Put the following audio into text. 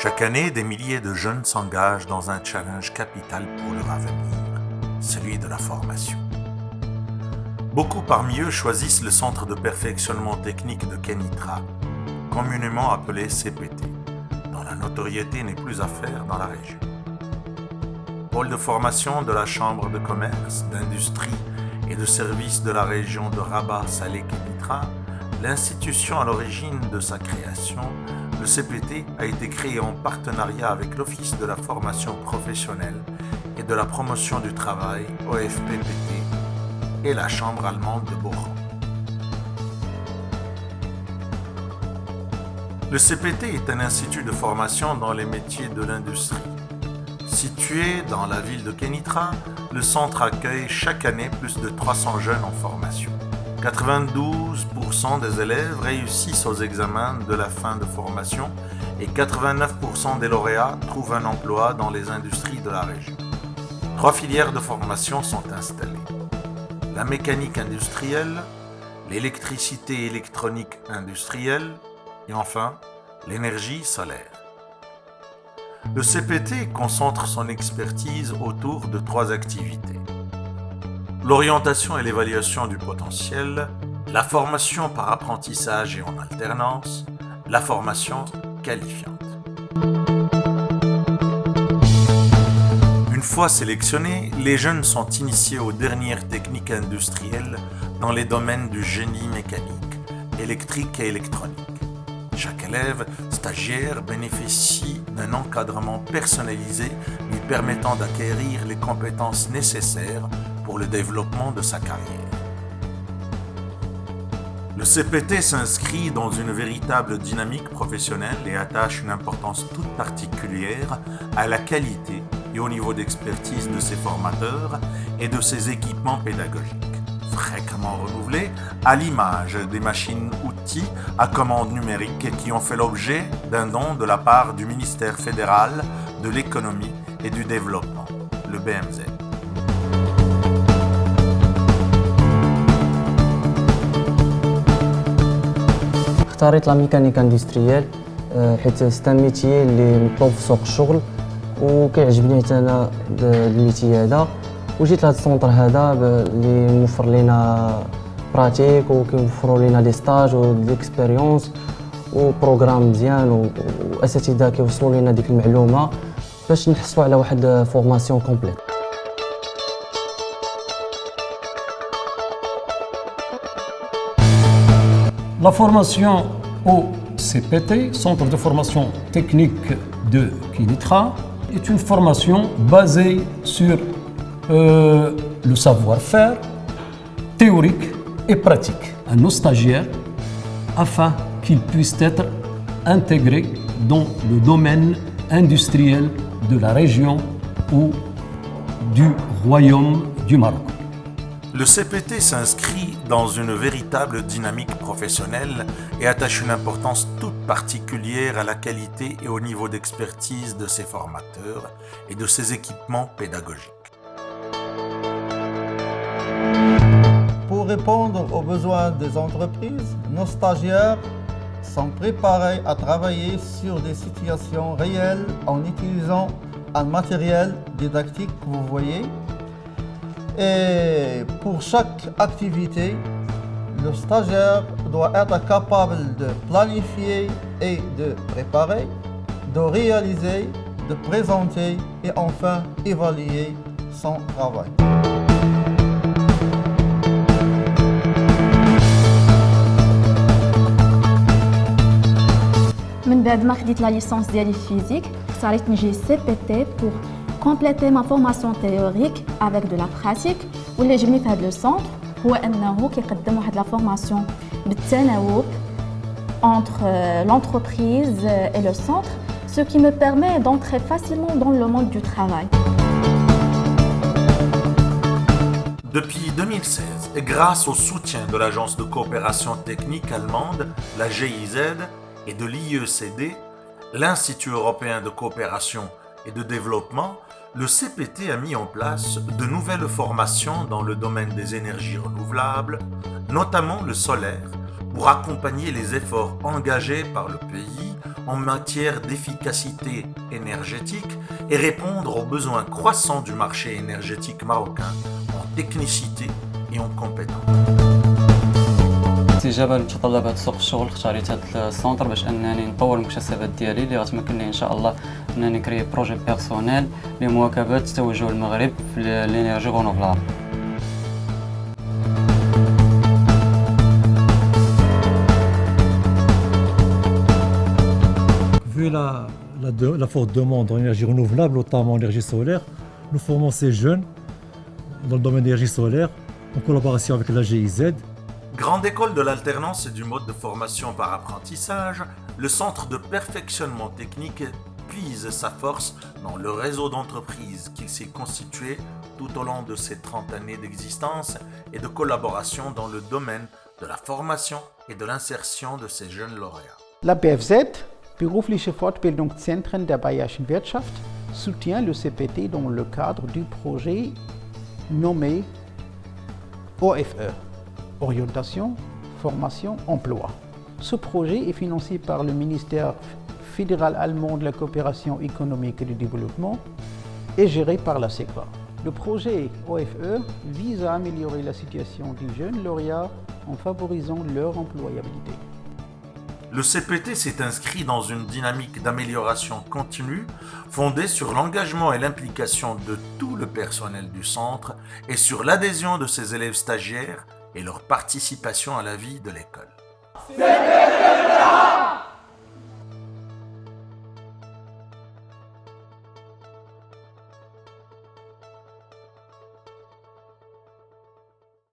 Chaque année, des milliers de jeunes s'engagent dans un challenge capital pour leur avenir, celui de la formation. Beaucoup parmi eux choisissent le Centre de perfectionnement technique de Kénitra, communément appelé CPT, dont la notoriété n'est plus à faire dans la région. Pôle de formation de la Chambre de commerce, d'industrie et de services de la région de Rabat-Salé-Kénitra, l'institution à l'origine de sa création, le CPT a été créé en partenariat avec l'Office de la formation professionnelle et de la promotion du travail, OFPPT, et la Chambre allemande de Bochum. Le CPT est un institut de formation dans les métiers de l'industrie. Situé dans la ville de Kénitra, le centre accueille chaque année plus de 300 jeunes en formation. 92% des élèves réussissent aux examens de la fin de formation et 89% des lauréats trouvent un emploi dans les industries de la région. 3 filières de formation sont installées. La mécanique industrielle, l'électricité électronique industrielle et enfin l'énergie solaire. Le CPT concentre son expertise autour de 3 activités. L'orientation et l'évaluation du potentiel, la formation par apprentissage et en alternance, la formation qualifiante. Une fois sélectionnés, les jeunes sont initiés aux dernières techniques industrielles dans les domaines du génie mécanique, électrique et électronique. Chaque élève stagiaire bénéficie d'un encadrement personnalisé lui permettant d'acquérir les compétences nécessaires pour le développement de sa carrière. Le CPT s'inscrit dans une véritable dynamique professionnelle et attache une importance toute particulière à la qualité et au niveau d'expertise de ses formateurs et de ses équipements pédagogiques, fréquemment renouvelés à l'image des machines-outils à commande numérique qui ont fait l'objet d'un don de la part du ministère fédéral de l'économie et du développement, le BMZ. اختاريت لا ميكانيك اندستريال حيت سيت ان ميتيي اللي مطلوب في سوق الشغل وكيعجبني حتى انا الميتيي هذا وجيت لهذا السونتر هذا اللي موفر لينا براتيك وكيوفروا لينا دي ستاج وديكسبيريونس وبروغرام مزيان واساتذه كيوصلوا لينا ديك المعلومه باش نحصلوا على واحد فورماسيون كومبليت. La formation au CPT, Centre de formation technique de Kénitra, est une formation basée sur le savoir-faire théorique et pratique à nos stagiaires afin qu'ils puissent être intégrés dans le domaine industriel de la région ou du Royaume du Maroc. Le CPT s'inscrit dans une véritable dynamique professionnelle et attache une importance toute particulière à la qualité et au niveau d'expertise de ses formateurs et de ses équipements pédagogiques. Pour répondre aux besoins des entreprises, nos stagiaires sont préparés à travailler sur des situations réelles en utilisant un matériel didactique que vous voyez. Et pour chaque activité, le stagiaire doit être capable de planifier et de préparer, de réaliser, de présenter et enfin évaluer son travail. من بعد ما خديت لا ليسونس ديالي في فيزيك اختاريت نجي CPT pour compléter ma formation théorique avec de la pratique. واللي عجبني في هذا السونتر هو انه كيقدم واحد لا فورماسيون بالتناوب entre l'entreprise et le centre, ce qui me permet d'entrer facilement dans le monde du travail. Depuis 2016, et grâce au soutien de l'Agence de coopération technique allemande, la GIZ, et de l'IECD, l'Institut européen de coopération et de développement, le CPT a mis en place de nouvelles formations dans le domaine des énergies renouvelables, notamment le solaire, pour accompagner les efforts engagés par le pays en matière d'efficacité énergétique et répondre aux besoins croissants du marché énergétique marocain en technicité et en compétences. استجابة لمتطلبات سوق الشغل اختاريت هذا السونتر باش انني نطور المكتسبات ديالي اللي غتمكنني ان شاء الله انني نكري بروجي بيرسونيل لمواكبة توجه المغرب في الانرجي رونوفلابل. Vu la forte demande en énergie renouvelable, notamment en énergie solaire, nous formons ces jeunes dans le domaine de l'énergie solaire en collaboration avec la GIZ. Grande école de l'alternance et du mode de formation par apprentissage, le centre de perfectionnement technique puise sa force dans le réseau d'entreprises qu'il s'est constitué tout au long de ses 30 années d'existence et de collaboration dans le domaine de la formation et de l'insertion de ces jeunes lauréats. La BFZ, berufliche Fortbildungszentren der Bayerischen Wirtschaft, soutient le CPT dans le cadre du projet nommé OFE, Orientation, Formation, Emploi. Ce projet est financé par le ministère fédéral allemand de la coopération économique et du développement et géré par la SECRA. Le projet OFE vise à améliorer la situation des jeunes lauréats en favorisant leur employabilité. Le CPT s'est inscrit dans une dynamique d'amélioration continue fondée sur l'engagement et l'implication de tout le personnel du centre et sur l'adhésion de ses élèves stagiaires et leur participation à la vie de l'école.